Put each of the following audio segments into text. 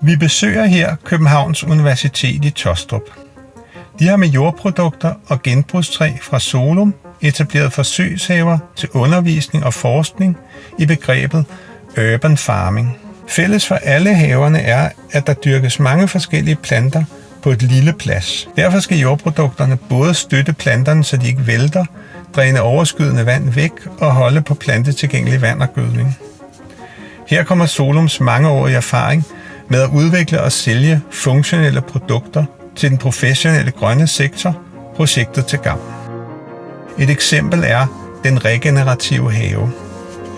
Vi besøger her Københavns Universitet i Taastrup. De har med jordprodukter og genbrugstræ fra Solum etableret forsøgshaver til undervisning og forskning i begrebet urban farming. Fælles for alle haverne er, at der dyrkes mange forskellige planter på et lille plads. Derfor skal jordprodukterne både støtte planterne, så de ikke vælter, dræne overskydende vand væk og holde på plantetilgængelig vand og gødning. Her kommer Solums mangeårige erfaring med at udvikle og sælge funktionelle produkter til den professionelle grønne sektor, projektet til gavn. Et eksempel er den regenerative have.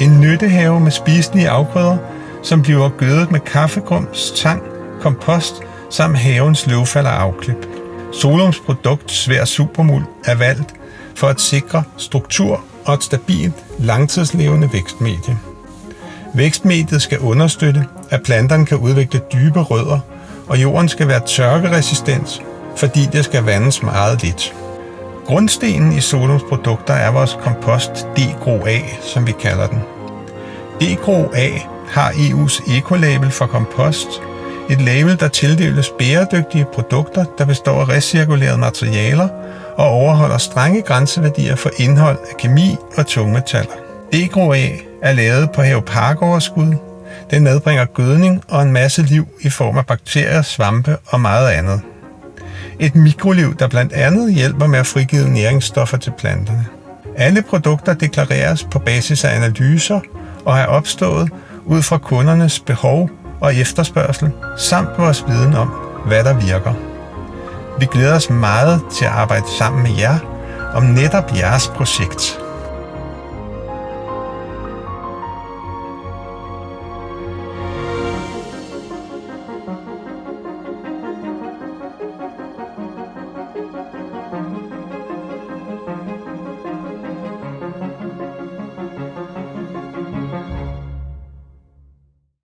En nyttehave med spiselige afgrøder, som bliver gødet med kaffegrums, tang, kompost samt havens løvfald og afklip. Solums produkt Svær Supermuld er valgt for at sikre struktur og et stabilt, langtidslevende vækstmedie. Vækstmediet skal understøtte, at planterne kan udvikle dybe rødder, og jorden skal være tørkeresistent, fordi det skal vandes meget lidt. Grundstenen i Solums produkter er vores kompost D-Gro A, som vi kalder den. D-Gro A har EU's ecolabel for kompost, et label, der tildeles bæredygtige produkter, der består af recirkulerede materialer og overholder strenge grænseværdier for indhold af kemi og tungmetaller. D-Gro A er lavet på haveparkoverskud. Den medbringer gødning og en masse liv i form af bakterier, svampe og meget andet. Et mikroliv, der blandt andet hjælper med at frigive næringsstoffer til planterne. Alle produkter deklareres på basis af analyser og er opstået ud fra kundernes behov og efterspørgsel, samt vores viden om, hvad der virker. Vi glæder os meget til at arbejde sammen med jer om netop jeres projekt.